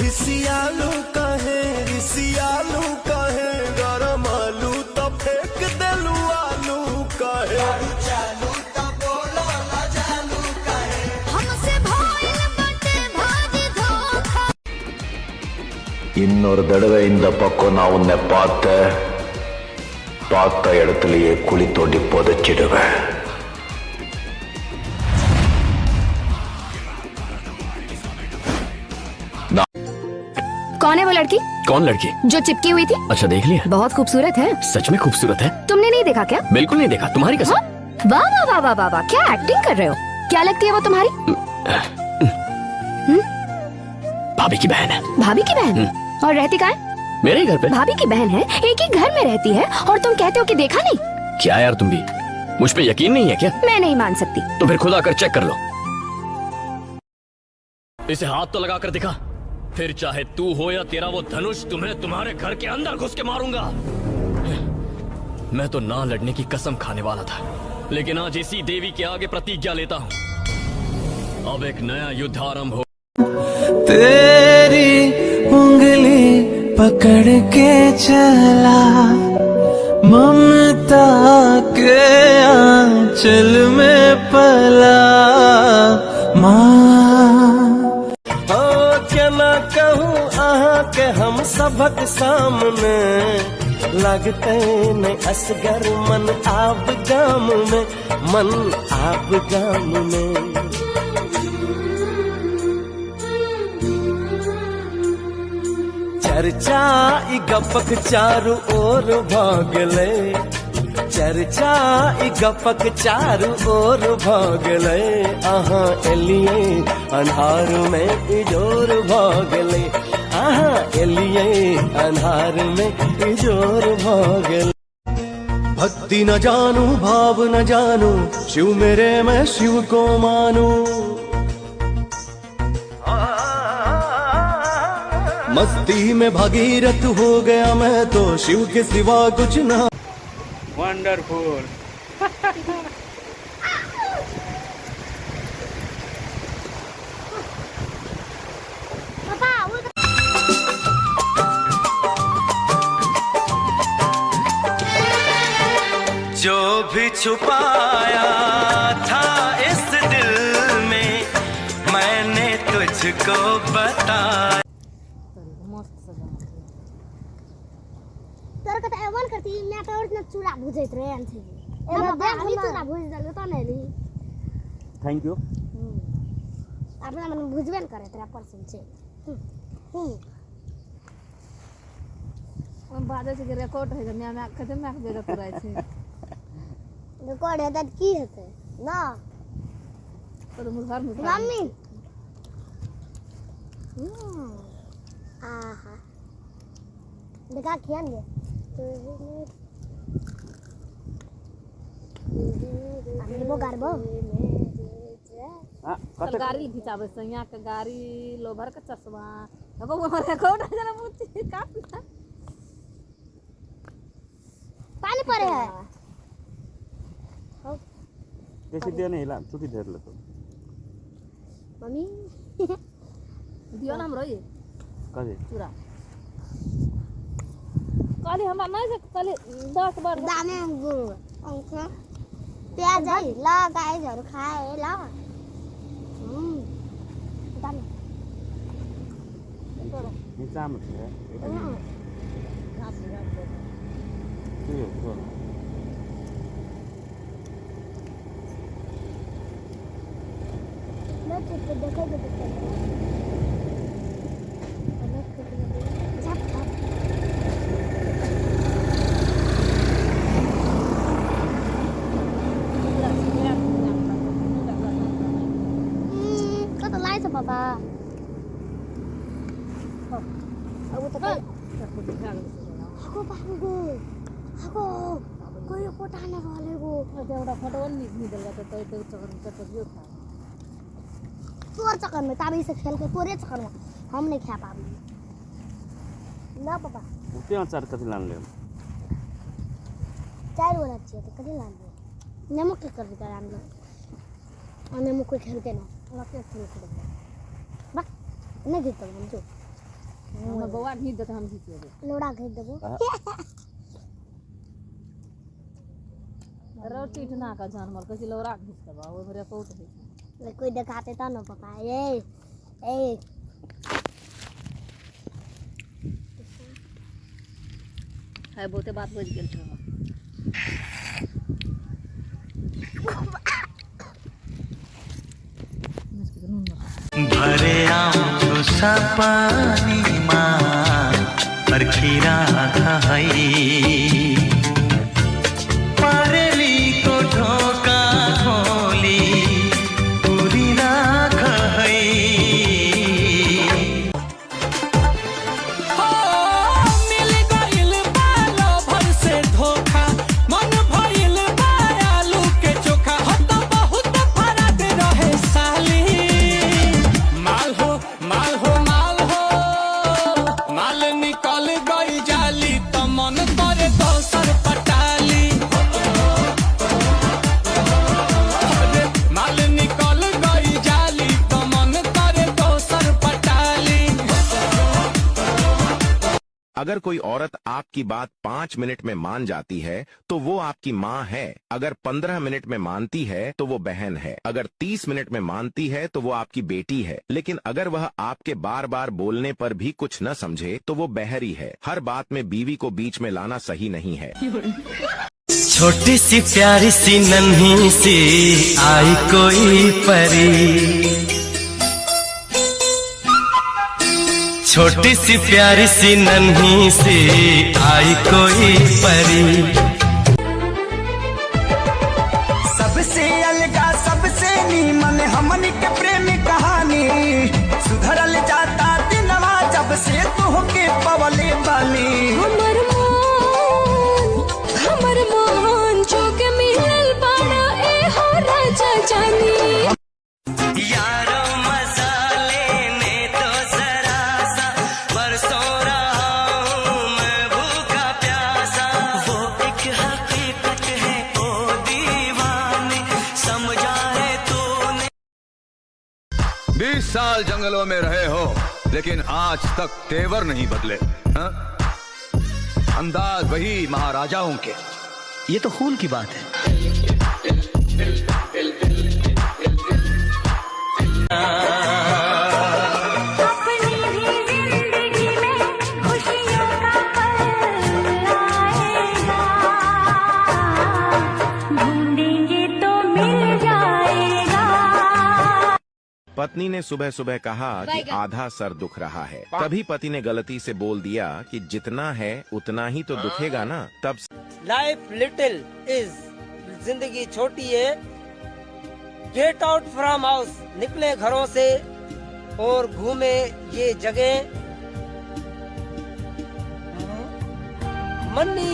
खिसियालू कहे रिसियालू कहे गरम आलू तो फेंक देलू आलू कहे चालू तो बोलो ना जानू कहे हमसे भइल बटे भाजी धोखा இன்னொரு தடவை இந்த பக்கம் நான் உன்னை பார்த்த இடத்துலயே குழி தோண்டி புதைச்சிடுவேன். कौन है वो लड़की? कौन लड़की? जो चिपकी हुई थी। अच्छा देख लिया? बहुत खूबसूरत है। सच में खूबसूरत है? तुमने नहीं देखा क्या? बिल्कुल नहीं देखा, तुम्हारी कसम। वाह वाह वाह वाह वाह वाह, क्या एक्टिंग कर रहे हो? क्या लगती है वो तुम्हारी? भाभी की बहन है। भाभी की बहन? और रहती कहाँ है? मेरे ही घर पे। भाभी की बहन है, एक ही घर में रहती है और तुम कहते हो कि देखा नहीं? क्या यार तुम भी, मुझ पे यकीन नहीं है क्या? मैं नहीं मान सकती। तो फिर खुद आकर चेक कर लो। इसे हाथ तो लगा कर दिखा, फिर चाहे तू हो या तेरा वो धनुष, तुम्हें तुम्हारे घर के अंदर घुस के मारूंगा। मैं तो ना लड़ने की कसम खाने वाला था, लेकिन आज इसी देवी के आगे प्रतिज्ञा लेता हूँ, अब एक नया युद्ध आरंभ हो। तेरी उंगली पकड़ के चला ममता के आंचल में पला क्या ना कहूँ आहा के हम सबक सामने लगते न असगर मन आप गाम में चर्चा ई गपक चारू ओर भागले चर्चा ई गपक चारू ओर भागले आहा एलिए अन्हार में इजोर भागले आहा एलिए अन्हार में इजोर भागले भक्ति न जानू भाव न जानू शिव मेरे मैं शिव को मानू मस्ती में भागीरथ हो गया मैं तो शिव के सिवा कुछ ना वंडरफुल जो भी छुपाया था इस दिल में मैंने तुझको बताया तर कता एवन करती मैं तो और चूड़ा भुजैत रे आनथि एमा बाली चूड़ा भुज दल त नेली थैंक यू अपना मन भुजबेन करे तेरा परसेंट छे हम बादे से रिकॉर्ड है मैं कदम में बेगा कराय छे रिकॉर्ड है त की हेते ना तो मुर घर में मम्मी आहा देखा खियान दे अभी वो गारबो हां गाड़ी खिंचाबे से यहां के गाड़ी लोभर का चश्मा देखो वो रिकॉर्ड है जरा मुझे काफी पानी पड़े है कैसे दिया नहीं ला छुट्टी धर ले तो मम्मी दियो ना हमरो ये काजे चूड़ा काली हमरा नहीं से काली 10 बार दाने गुरु अंका प्याज है ला गाय जर खाए ला दाने नीचा में है घास ये तो मैं चिप देखो पापा aku tekan aku बाबू aku कोई कोटाने वाले को एउटा फोटो पनि निकल गयो त त्यो चक्कर यो खा तोर चक्कर में ताबी से खेल के तोरे चक्कर में हम नहीं खा पाबी ना पापा उते अचार कथि लान ले चार वाला चाहिए तो कथि लान ले नमक के कर दिया हम लोग और नमक को खेलते ना लगे खेल बस नहीं गिरता हम जो हमर बौआ घीच देते हम घीच देबे लोड़ा घीच देबो रोटी ठना का जानवर कथि लौरा घीच देबा ओइ में रिपोर्ट होइ छै कोई दिखाते तो ना पापा ए है बहुते बात बुझ गेल छै भरे आउँछु सपनीमा पर्खिराखा है परेलीको ढोका खोली उडिराख है अगर कोई औरत आपकी बात 5 मिनट में मान जाती है तो वो आपकी माँ है। अगर 15 मिनट में मानती है तो वो बहन है। अगर 30 मिनट में मानती है तो वो आपकी बेटी है। लेकिन अगर वह आपके बार बार बोलने पर भी कुछ न समझे तो वो बहरी है। हर बात में बीवी को बीच में लाना सही नहीं है। छोटी सी प्यारी सी नन्ही सी आई कोई परी छोटी सी प्यारी सी नन्ही सी आई कोई परी सबसे अलगा सबसे नीमन हमन के प्रेम कहानी सुधरल जाता दिनवा जब से तोहके पवले बानी हमर मोहन जोग मिलल बाड़ा ए हो राजा जानी यारो मजा लेने तो जरा सा बरसों रहा हूँ मैं भूखा प्यासा वो एक हकीकत है ओ दीवाने समझा है तूने 20 साल जंगलों में रहे हो लेकिन आज तक तेवर नहीं बदले हा? अंदाज वही महाराजाओं के। ये तो खून की बात है। अपनी भी जिंदगी में खुशियों का पल आएगा ढूंढेंगे तो मिल जाएगा। पत्नी ने सुबह सुबह कहा कि आधा सर दुख रहा है। तभी पति ने गलती से बोल दिया कि जितना है उतना ही तो दुखेगा ना। तब लाइफ लिटिल इज जिंदगी छोटी है। गेट आउट फ्रॉम हाउस निकले घरों से और घूमे ये जगह। मन्नी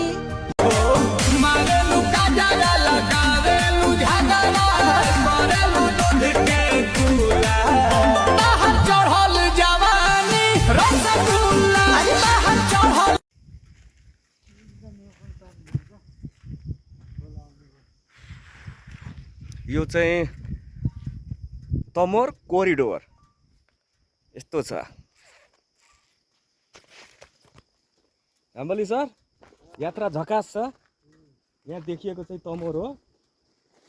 यो चाहिँ तमोर कोरिडोर यस्तो छ। हाम्बली सर यात्रा झकास छ। यहाँ देखिएको चाहिँ तमोर हो।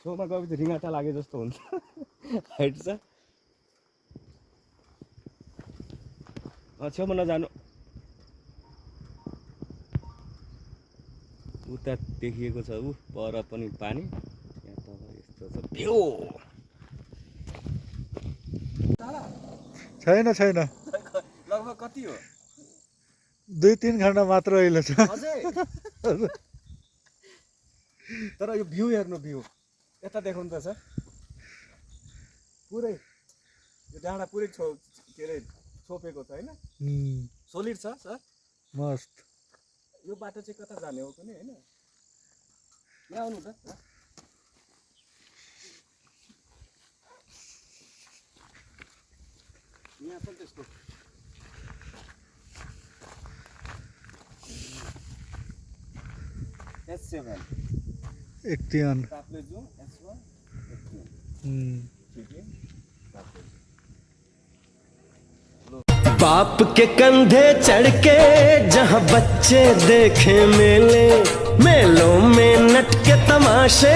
छेउमा गएपछि रिङ्गाटा लागे जस्तो हुन्छ। हाइट छ। छेउमा नजानु। उता देखिएको छ ऊ पर पनि पानी। यहाँ तल यस्तो छ भ्यू। छैन छैन लगभग कति हो? 2-3 घण्टा मात्र अहिले छ। तर यो भ्यू हेर्नु भ्यू यता देखाउनु त सर। पुरै यो डाँडा पुरै के अरे छोपेको छ होइन? सोलिड छ सर। मस्त। यो बाटो चाहिँ कता जाने हो कुनै होइन? यहाँ आउनु त। यहाँ छ त्यसको। S7 एक्टियन ताप्लेजु S1 एक्टियन। ठीक है ताप्लेजु बाप के कंधे चढ़ के जहाँ बच्चे देखे मेले, मेलों में नट के तमाशे,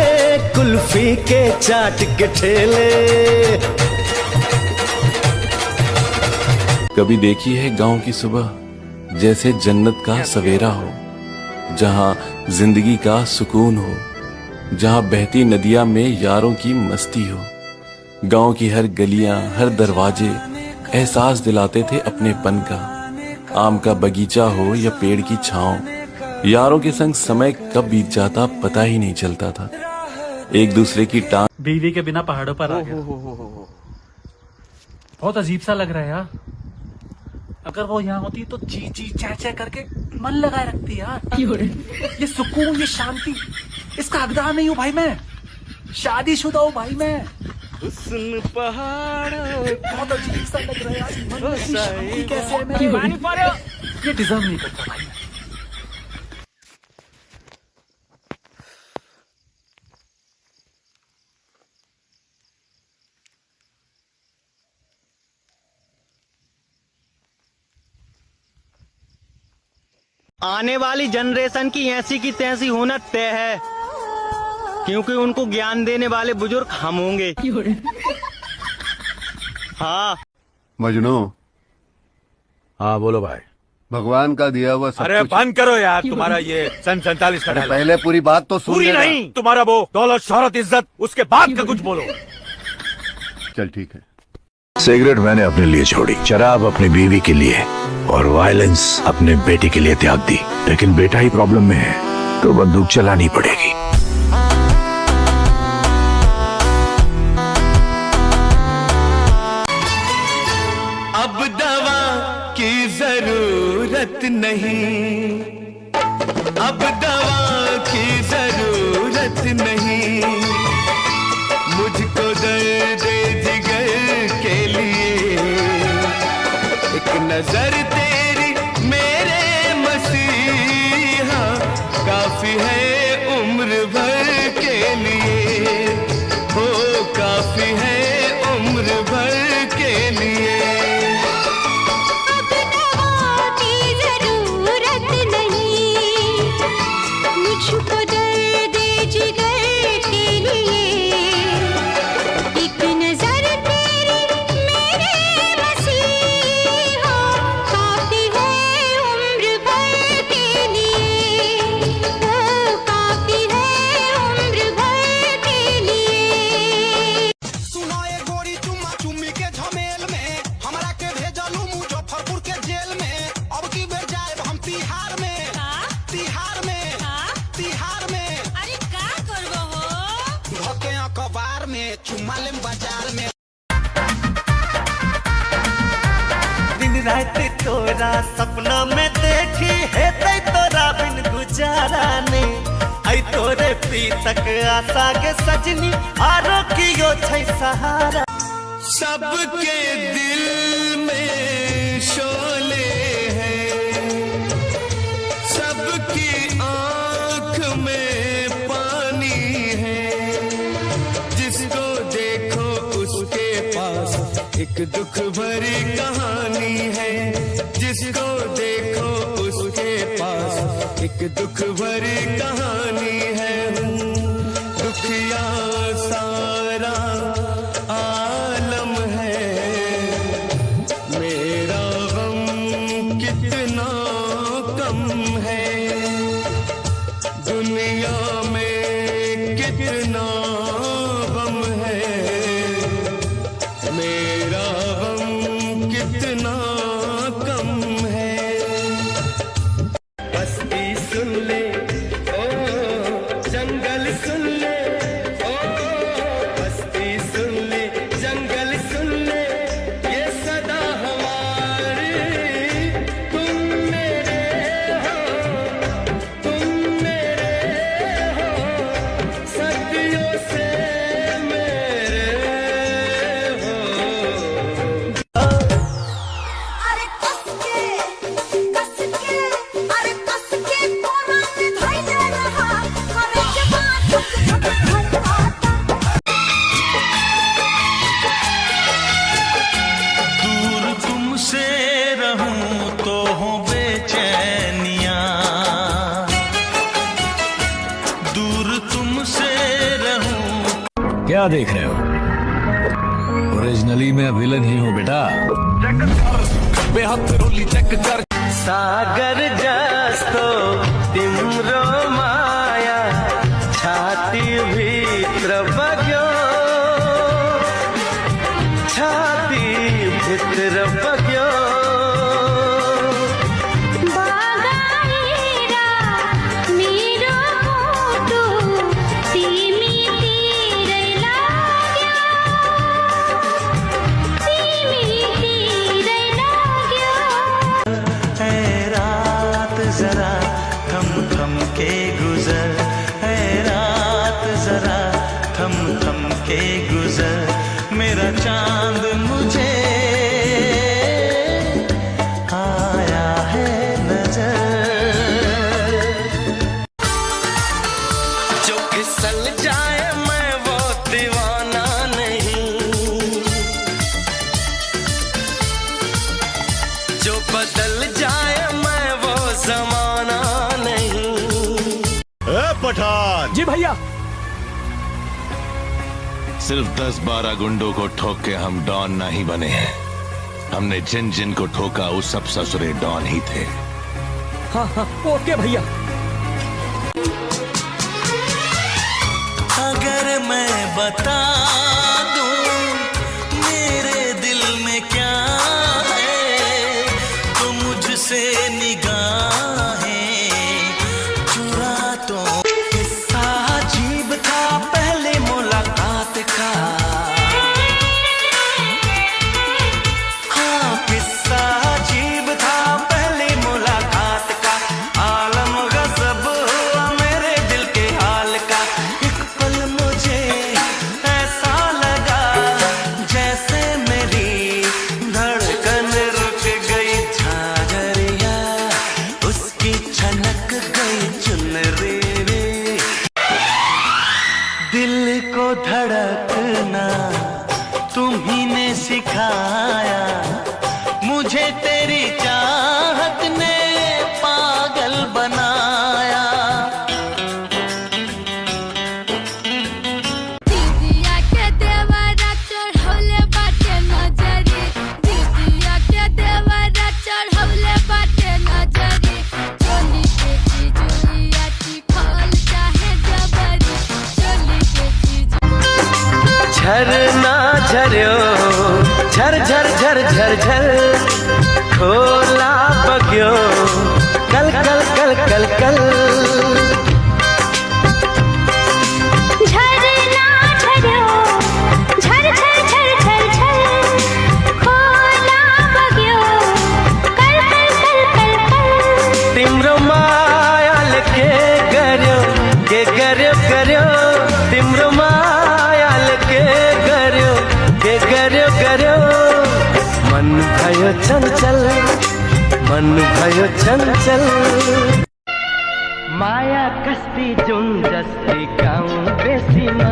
कुल्फी के चाट के ठेले। कभी देखी है गांव की सुबह जैसे जन्नत का सवेरा हो, जहां जिंदगी का सुकून हो, जहां बहती नदियां में यारों की मस्ती हो। गांव की हर गलियां, हर दरवाजे एहसास दिलाते थे अपनेपन का। आम का बगीचा हो या पेड़ की छांव, यारों के संग समय कब बीत जाता पता ही नहीं चलता था। एक दूसरे की टांग। बीवी के बिना पहाड़ों पर आ गया। बहुत अजीब सा लग रहा है यार। अगर वो यहाँ होती तो ची ची चा चा करके मन लगाए रखती यार। ये सुकून, ये शांति, इसका हकदार नहीं हूँ भाई मैं, शादीशुदा हूँ भाई मैं। हुस्न पहाड़ों बहुत अजीब सा लग रहा है यार। मन में शांति कैसे है मेरे भाई? ये डिजर्व नहीं करता भाई। आने वाली जनरेशन की ऐसी की तैसी होना तय है, क्योंकि उनको ज्ञान देने वाले बुजुर्ग हम होंगे। हाँ मजनू। हाँ बोलो भाई। भगवान का दिया हुआ सब अरे कुछ। बंद करो यार, तुम्हारा ये सन 47 का डायलॉग। पहले पूरी बात तो सुन पूरी लेना। नहीं, तुम्हारा वो दौलत शोहरत इज्जत, उसके बाद का कुछ बोलो। चल ठीक है। सिगरेट मैंने अपने लिए छोड़ी, शराब अपनी बीवी के लिए और वायलेंस अपने बेटे के लिए त्याग दी। लेकिन बेटा ही प्रॉब्लम में है तो बंदूक चलानी पड़ेगी। अब दवा की जरूरत नहीं, अब दवा की जरूरत नहीं, मुझको दर्द जिगर के लिए एक नजर तेरी मेरे मसीहा काफी है उम्र भर के लिए, हो काफी है उम्र भर के लिए। अब दवा की जरूरत नहीं, मुझको दर्द जिगर के लिए एक नजर तेरी मेरे मसीहा काफी है उम्र भर के लिए, वो काफी है उम्र भर के लिए। सुनाए गोरी चुम्मा चुम्मी के झमेल में, हमरा के भेजलू मुजफ्फरपुर के जेल में। अब की बेर जाए हम तिहार में, तिहार में, तिहार में। अरे का करबो हो? धोके अखबार में चुम्मा लेम बाजार में। दिन रात तोरा सपना में देखी है तै तोरा बिन गुजारा ने, आई तोरे पीतक आशा के सजनी आरो कियो छै सहारा। सबके दिल में शोले हैं, सबकी आंख में पानी है, जिसको देखो उसके पास एक दुख भरी कहानी है, जिसको देखो उसके पास एक दुख भरी कहानी है। दुखिया सारा आलम है, मेरा गम कितना कम है, दुनिया में कितना गम है, मेरा गम कितना कम है। बस्ती सुन ले ओ क्या देख रहे हो? ओरिजिनली मैं विलन ही हूँ बेटा। सागर जस्तो तिम्रो माया छाती भित्र बग्यो, छाती भित्र बग्यो। जरा थम थम के गुजर, है रात जरा थम थम के गुजर, मेरा चांद मुझे आया है नजर। जो फिसल जाए मैं वो दीवाना नहीं, जो बदल जाए जमाना नहीं। पठान जी भैया। सिर्फ 10-12 गुंडों को ठोक के हम डॉन नहीं बने हैं, हमने जिन जिन को ठोका वो सब ससुरे डॉन ही थे। हाँ हाँ ओके भैया। अगर मैं बता दूं मेरे दिल में क्या है, तो मुझसे निगाहें चुरा तो। किस्सा अजीब था पहले मुलाकात का, हाँ किस्सा अजीब था पहले मुलाकात का। आलम गज़ब हुआ मेरे दिल के हाल का। एक पल मुझे ऐसा लगा जैसे मेरी धड़कन रुक गई, झांझरिया उसकी छनक गई चुनरी रे। दिल को धड़कना तुम्ही ने सिखाया, मुझे तेरी चाहत ने पागल बनाया। दीदिया के देवरा चढ़ौले बाटे नजरी, दीदिया के देवरा चढ़ौले बाटे नजरी। चोली के चिजुलिया चिखल चाहे जबरी, चोली के चिजुलिया। झरना झर्यो झर झर झर झर झर, खोला बग्यो कल कल कल कल कल। झरना झर्यो झर झर झर झर झर, खोला बग्यो कल कल कल कल कल। तिम्रो मायाल के गर्यो गर्यो, तिम्रो मायाल के गर्यो गर्यो। मन भयो चञ्चल, मन भयो चञ्चल। माया कस्ती जुन जस्ती गाउँ बेसीमा,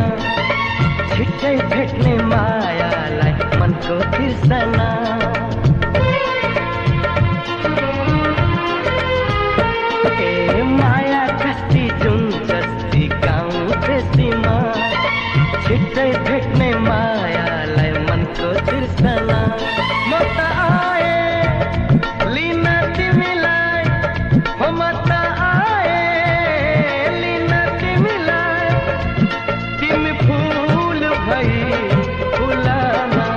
छिट्टै भेट्ने मायालाई मनको तिर्सना। ए माया कस्ती जुन जस्ती गाउँ बेसीमा, छिट्टै भेट्ने मायालाई मनको तिर्सना। म त आए लिन तिमीलाई, हो म त आए लिन तिमीलाई। तिमी फुल भई फुलाना,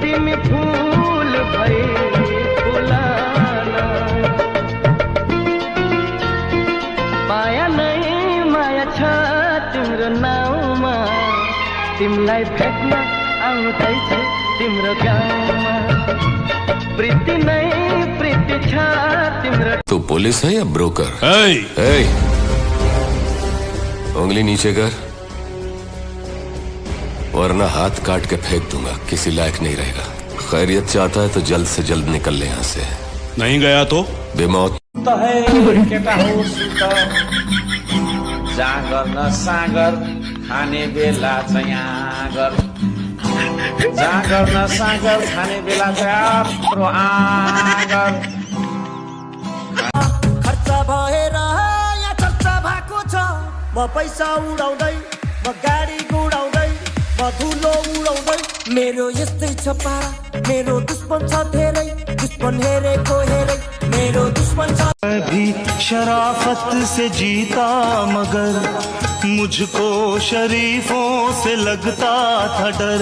तिमी फुल भई फुलाना। माया नै माया छ तिम्रो नाउँमा, तिमीलाई भेट्न आउँदैछु तिम्रो गाउँमा। प्रीति नै प्रीति छ तिम्रो। तो पुलिस है या ब्रोकर? उंगली नीचे कर, वरना हाथ काट के फेंक दूंगा, किसी लायक नहीं रहेगा। खैरियत चाहता है तो जल्द से जल्द निकल ले यहाँ से। नहीं गया तो बेमौत। जागर न सागर खाने बेला जागर, जागर न सागर खाने बेला चाहिँ आगर। खर्च भएर या चर्चा भएको छ, म पैसा उडाउँदै, म गाडी गुडाउँदै, धुलो उडाउँदै मेरो यस्तै छ पारा मेरो दुश्मन छ धेरै दुश्मन हेरेको हेरै मेरो दुश्मन छ मैं भी शराफत से जीता मगर मुझको शरीफों से लगता था डर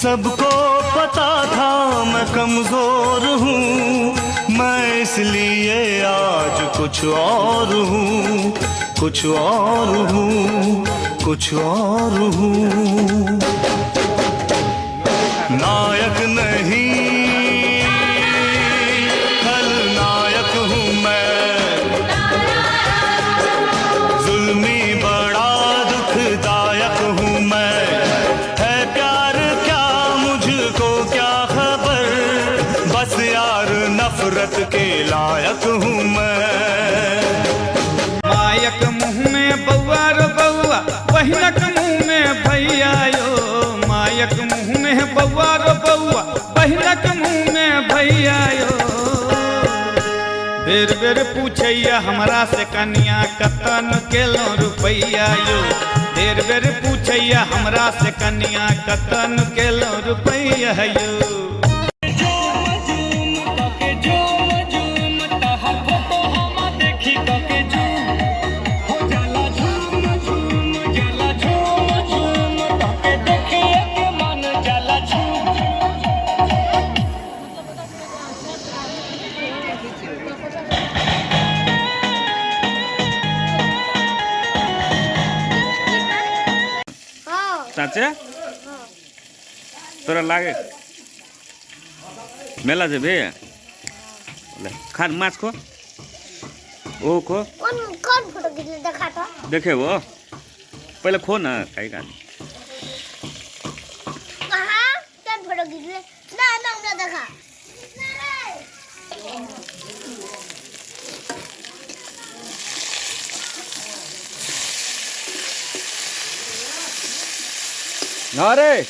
सबको पता था मैं कमजोर हूँ मैं इसलिए आज कुछ और हूँ कुछ और हूँ कुछ और हूँ नायक नहीं खलनायक हूँ मैं जुल्मी बड़ा दुखदायक हूँ मैं है प्यार क्या मुझको क्या खबर बस यार नफरत के लायक हूँ मैं मायक मुँह में बउआ रो बउआ बहिनक मुँह में भैया यो मायक मुँह में बउआ रो बउआ बहिनक मुँह में भैया यो बेर बेर पूछैया हमरा से कन्या कतन केलो रुपैया यो बेर बेर पूछैया हमरा से कन्या कतन केलो रुपैया यो साँच्चै तोरा लागे मेला जेबे ले खान माछ खो ओ खो कौन फोटो खींच देखा था देखे वो पहले खो ना खाई का कहाँ कौन फोटो खींच ले ना ना देखा अरे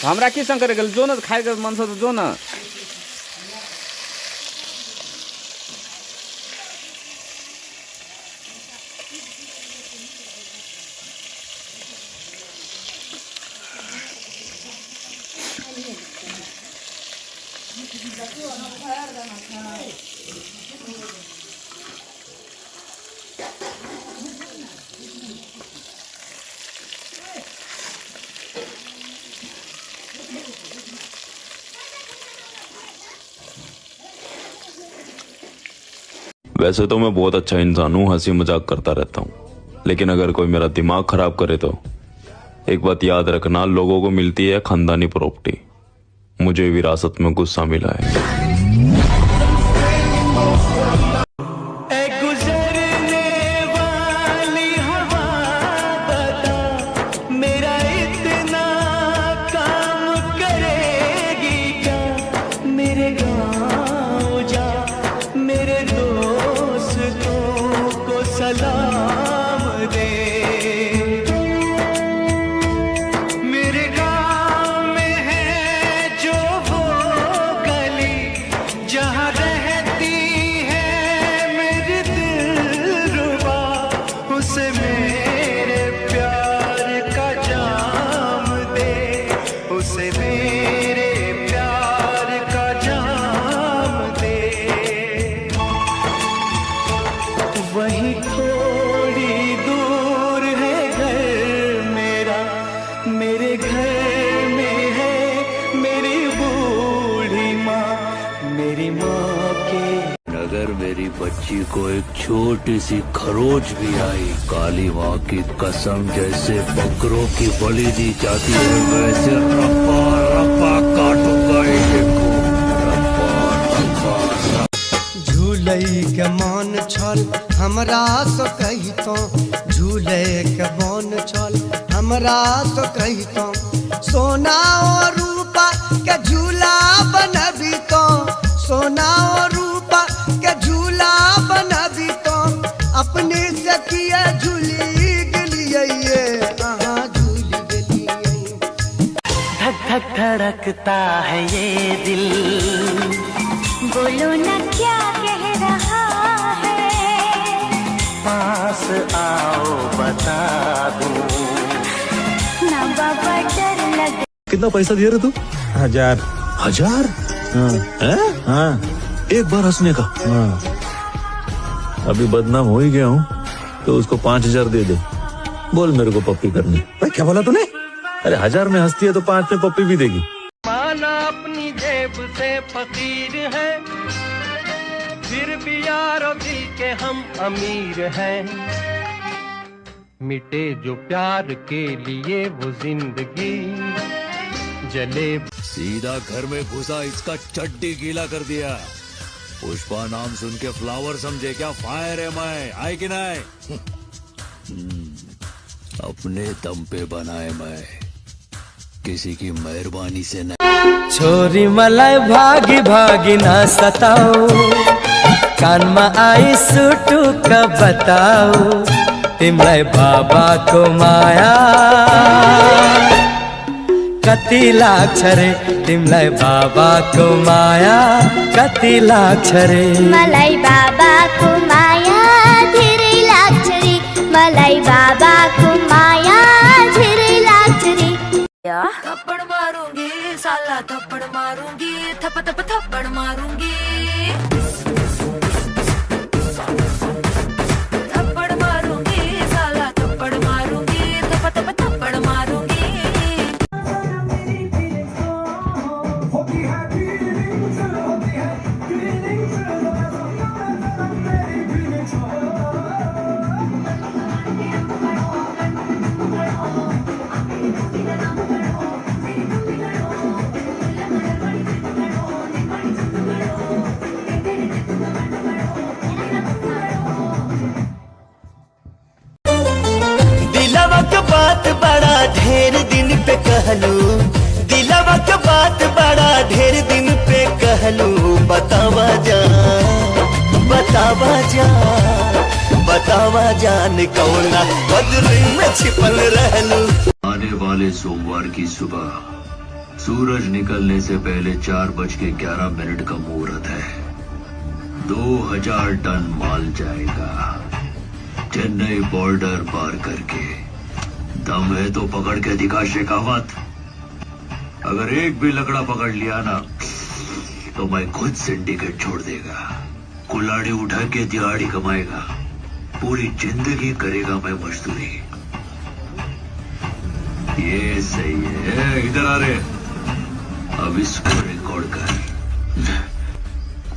हमरा की संग करे गेल जो न खाए के मन से तो जो न वैसे तो मैं बहुत अच्छा इंसान हूँ, हंसी मजाक करता रहता हूँ, लेकिन अगर कोई मेरा दिमाग खराब करे तो एक बात याद रखना, लोगों को मिलती है खानदानी प्रॉपर्टी, मुझे विरासत में गुस्सा मिला है। अगर मेरी बच्ची को एक छोटी सी खरोच भी आई, काली माँ की कसम, जैसे बकरों की बलि दी जाती है वैसे रप्पा रप्पा काटूंगा इनको, रप्पा रप्पा। झूलई के मान छल हमरा सो कहितो, झूले के मान छल हमरा सो कहितो, सोना और रूपा के झूला बनबी तो, सोना और रूपा के झूला बनबी तो, अपने से किया झूली गलिए, कहाँ झूली गलिए। धक धक धड़कता है ये दिल, बोलो ना क्या कह रहा है, पास आओ बता दूं, कितना पैसा दिया रे तू? 1000। 1000? हाँ। एक बार हंसने का। अभी बदनाम हो ही गया हूँ तो उसको 5000 दे दे। बोल मेरे को पप्पी करनी। भाई क्या बोला तूने? अरे 1000 में हंसती है तो 5 में पप्पी भी देगी। माना अपनी जेब से फकीर है, फिर भी यारों दिल के हम अमीर हैं। मिटे जो प्यार के लिए वो जिंदगी, जले सीधा घर में घुसा, इसका चड्डी गीला कर दिया। पुष्पा नाम सुन के फ्लावर समझे क्या? फायर है मैं, आए कि नहीं? अपने दम पे बनाए मैं, किसी की मेहरबानी से नहीं। छोरी मलाई भागी भागी ना सताओ, कान में आई सुटू का बताओ। तिमलाई बाबा को माया कति लाग्छ रे, तिमलाई बाबा को माया कति लाग्छ रे। मलाई बाबा को माया धेरै लाग्छ रे, मलाई बाबा को माया धेरै लाग्छ रे। थप्पड़ मारूंगी साला, थप्पड़ मारूंगी, थप थप थप्पड़ मारूंगी, थप्पड़ मारूंगी साला, थप्पड़ मारूंगी, थप थप थप्पड़ मारूंगी। दिलवा के बात बड़ा ढेर दिन पे कहलू, दिलवा के बात बड़ा ढेर दिन पे कहलू। बतावा जा, बतावा जा, बतावा जान कौना बदरी में छिपल रहलू। आने वाले सोमवार की सुबह सूरज निकलने से पहले 4:11 का मुहूर्त है। 2000 टन माल जाएगा चेन्नई बॉर्डर पार करके। दम है तो पकड़ के दिखा शेखावत। अगर एक भी लकड़ा पकड़ लिया ना तो मैं खुद सिंडिकेट छोड़ देगा। कुल्हाड़ी उठा के दिहाड़ी कमाएगा, पूरी जिंदगी करेगा मैं मजदूरी। ये सही है, इधर आ रहे। अब इसको रिकॉर्ड कर।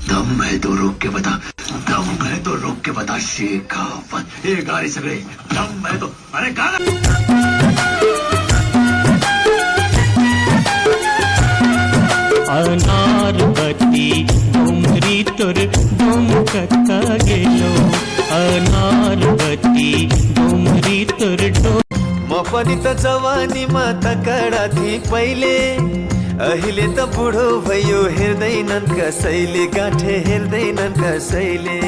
दम है तो रोक के बता, दम है तो रोक के बता शेखावत। एक गाड़ी से गई, दम है तो अरे अनार बत्ती डोंगरी तोर डोंगता गेलो, अनार बत्ती डोंगरी तोर डो। म पनि त जवानीमा तकडा थिएँ पहिले, अहिले त बुढो भयो हेर्दैनन् कसैले, गाँठे हेर्दैनन् कसैले।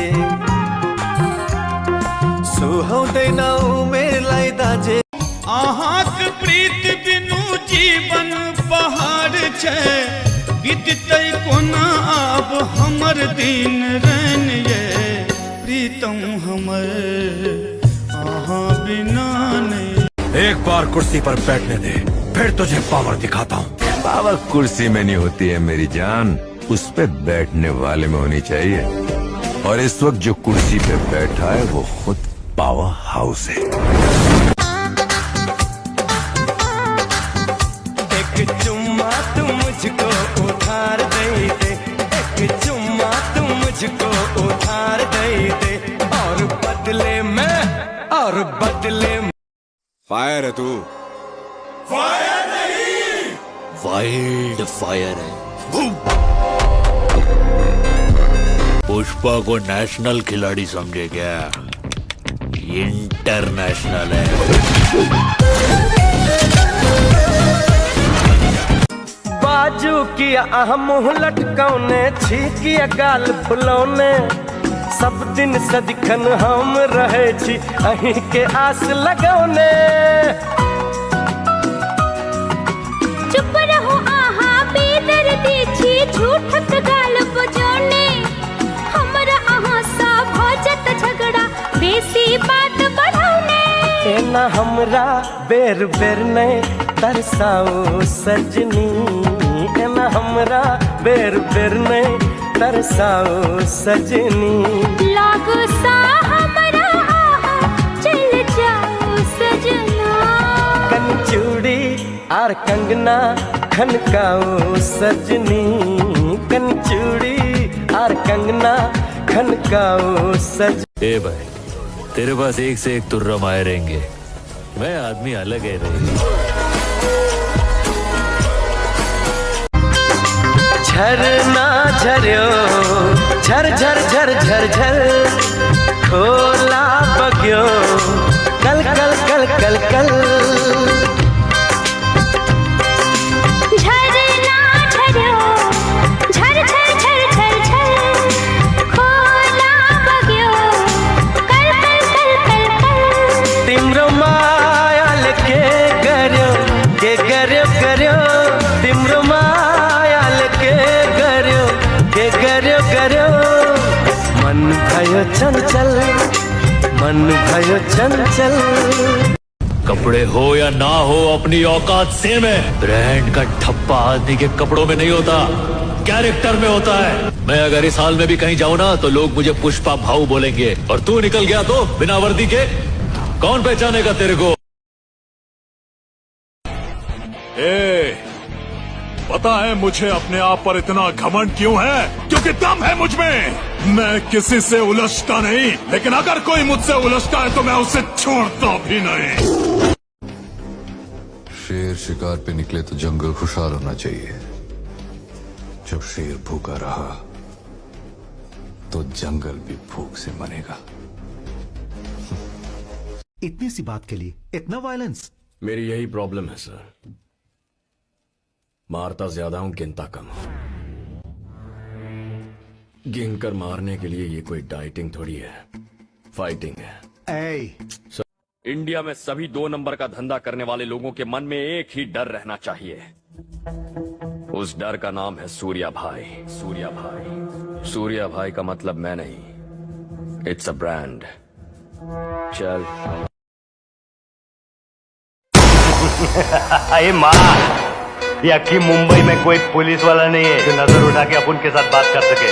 सुहाउँदैन उमेरलाई दाजे। अहाँक प्रीत बिनु जीवन पहाड़ छै, बीततै कोना आब हमर दिन रैन ये प्रीतम हमर अहाँ बिना नहीं। एक बार कुर्सी पर बैठने दे, फिर तुझे पावर दिखाता हूँ। पावर कुर्सी में नहीं होती है मेरी जान, उस पे बैठने वाले में होनी चाहिए। और इस वक्त जो कुर्सी पे बैठा है वो खुद पावर हाउस है। एक चुम्मा तुम मुझको उधार दे दे, एक चुम्मा तुम मुझको उधार दे दे, और बदले में, और बदले में। फायर है तू? फायर नहीं, वाइल्ड फायर है। पुष्पा को नेशनल खिलाड़ी समझे क्या? इंटरनेशनल है। बाजू किया मुँह लटकौने, छीकिया गाल फुलौने, सब दिन सदिखन हम रहे छी अहीं के आस लगौने। चुप रहो आहा बेदर्दी छी, झूठक गाल बजौने, हमरा आहा सा भजत झगड़ा बेसी बात बढ़ौने। एना हमरा हमरा बेर बेर ने तरसाओ सजनी एना हमरा बेर बेर ने तरसाओ सजनी लागो सा हमरा चल जाओ सजना कन चूड़ी आर कंगना खनकाओ सजनी कन चूड़ी आर कंगना खनकाओ सज ए भाई तेरे पास एक से एक तुर्रा माए रहेंगे, मैं आदमी अलग है रे। झरना झर्यो झर झर झर झर झर खोला बग्यो कल कल कल कल कल झरना झर्यो झर झर झर झर झर खोला बग्यो कल कल कल कल कल तिम्रो मायाल के गर्यो गर्यो तिम्रो मायाल के गर्यो गर्यो मन भयो चंचल मन भयो चंचल कपड़े हो या ना हो अपनी औकात सेम है। ब्रांड का ठप्पा आदमी के कपड़ों में नहीं होता, कैरेक्टर में होता है। मैं अगर इस हाल में भी कहीं जाऊं ना तो लोग मुझे पुष्पा भाऊ बोलेंगे, और तू निकल गया तो बिना वर्दी के कौन पहचानेगा तेरे को। पता है मुझे अपने आप पर इतना घमंड क्यों है? क्योंकि दम है मुझ में। मैं किसी से उलझता नहीं, लेकिन अगर कोई मुझसे उलझता है तो मैं उसे छोड़ता भी नहीं। शेर शिकार पे निकले तो जंगल खुशहाल होना चाहिए। जब शेर भूखा रहा तो जंगल भी भूख से मरेगा। इतनी सी बात के लिए इतना वायलेंस? मेरी यही प्रॉब्लम है सर, मारता ज्यादा हूं गिनता कम। गिन कर मारने के लिए ये कोई डाइटिंग थोड़ी है, फाइटिंग है। सर, इंडिया में सभी 2 नंबर का धंधा करने वाले लोगों के मन में एक ही डर रहना चाहिए। उस डर का नाम है सूर्या भाई। सूर्या भाई, सूर्या भाई का मतलब मैं नहीं, इट्स अ ब्रांड। चल अरे माँ, यकी मुंबई में कोई पुलिस वाला नहीं है जो नजर उठा के अपन के साथ बात कर सके।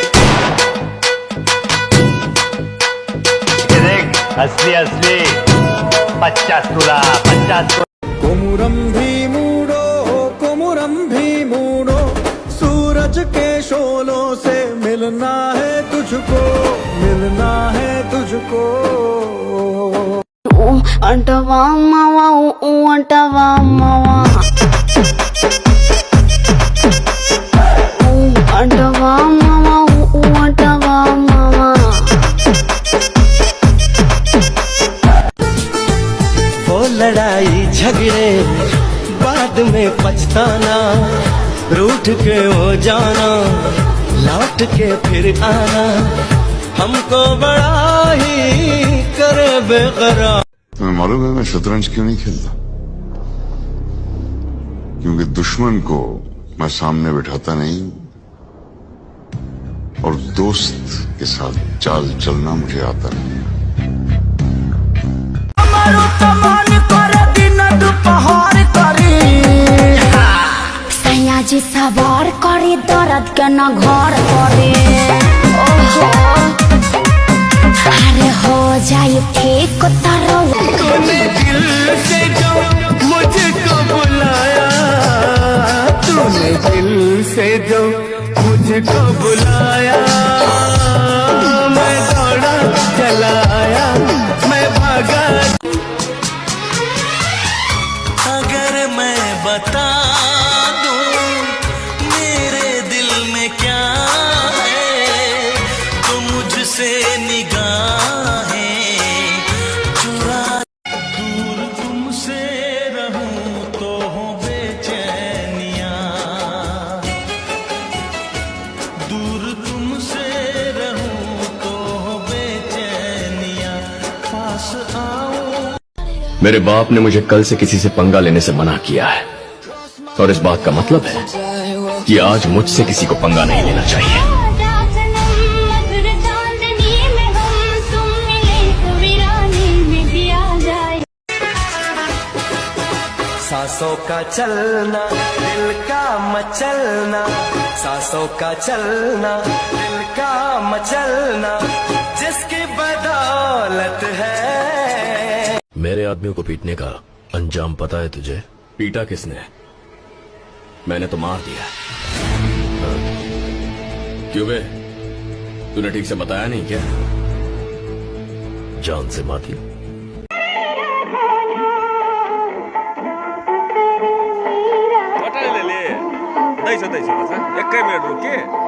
ये देख, असली असली 50 तुला 50 कोमुरम भी मूडो सूरज के शोलों से मिलना है तुझको, मिलना है तुझको। अंटवा मावा अंटवा मावा अंटवा मावा अंटवा मावा। वो लड़ाई झगड़े बाद में पछताना, रूठ के हो जाना लौट के फिर आना, हमको बड़ा ही करे बेकरार। तुम्हें मालूम है मैं शतरंज क्यों नहीं खेलता? क्योंकि दुश्मन को मैं सामने बिठाता नहीं और दोस्त के साथ चाल चलना मुझे आता नहीं। सयाजी सवार करे दर्द के न घर करे। अरे हो जाए ठीक तरह। तूने दिल से जो मुझको बुलाया, तूने दिल से जो मुझको बुलाया, मैं दौड़ा चला आया, मैं भागा। अगर मैं बता दूं मेरे दिल में क्या है, तो मुझसे निगाहें चुरा। दूर तुमसे रहूं तो हो बेचैनियां, दूर तुमसे रहूं तो हो बेचैनियां, पास आओ। मेरे बाप ने मुझे कल से किसी से पंगा लेने से मना किया है, और इस बात का मतलब है कि आज मुझसे किसी को पंगा नहीं लेना चाहिए। सांसों का चलना, दिल का मचलना, सांसों का चलना, दिल का मचलना, जिसकी बदौलत है। मेरे आदमियों को पीटने का अंजाम पता है तुझे? पीटा किसने? मैंने तो मार दिया। क्यों बे, तूने ठीक से बताया नहीं क्या? जान से माती। एक मिनट रुकिए।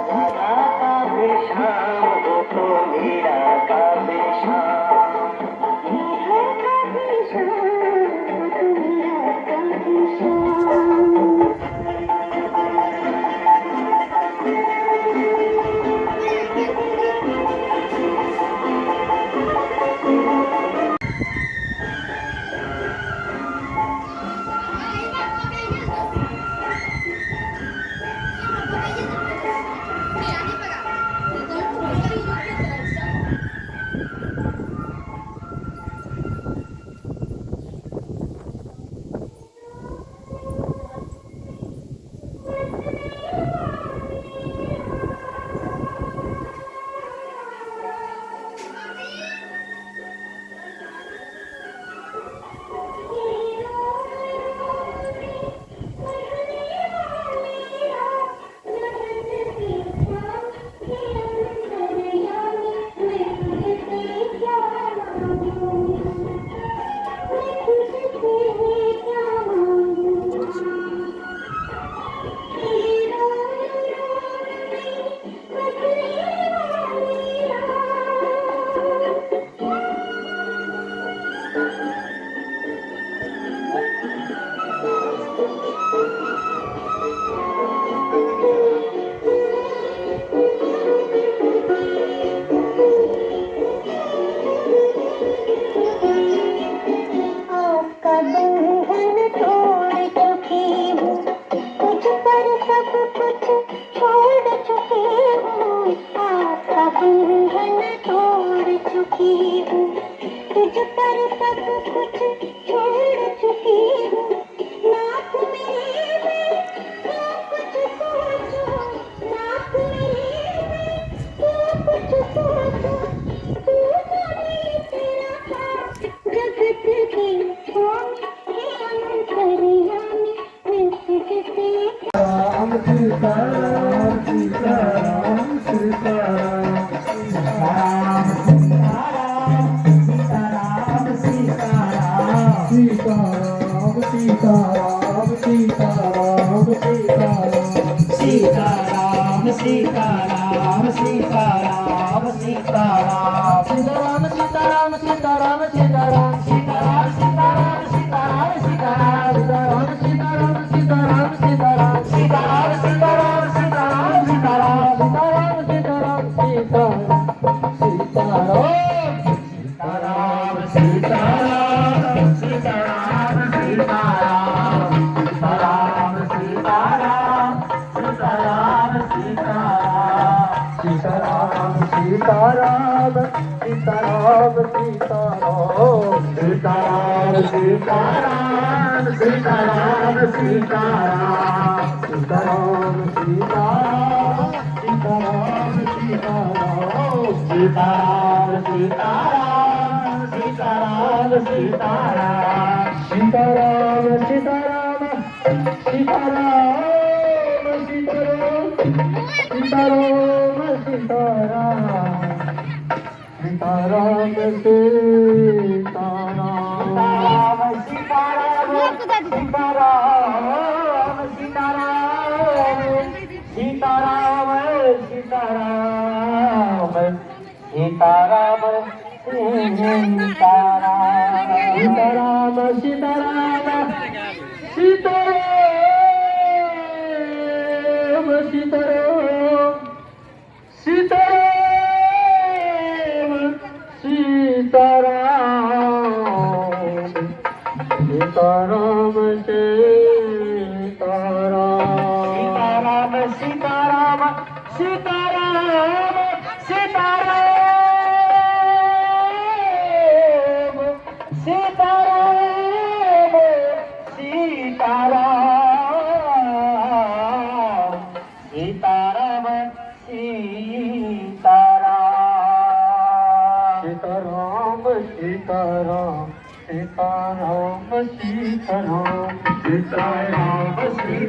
सीताराम सीताराम सीताराम सीताराम सीताराम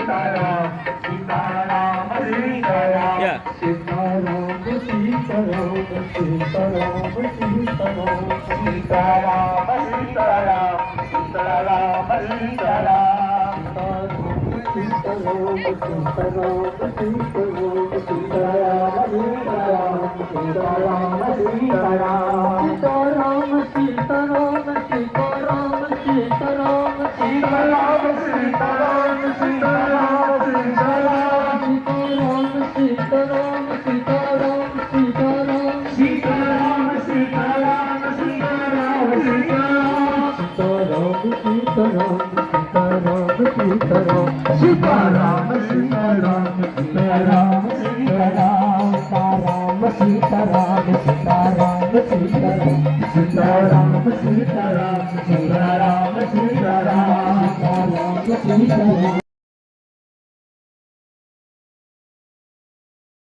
सीताराम सीताराम सीताराम सीताराम सीताराम सीताराम सीताराम सीताराम सीताराम सीताराम सीताराम सीताराम सीताराम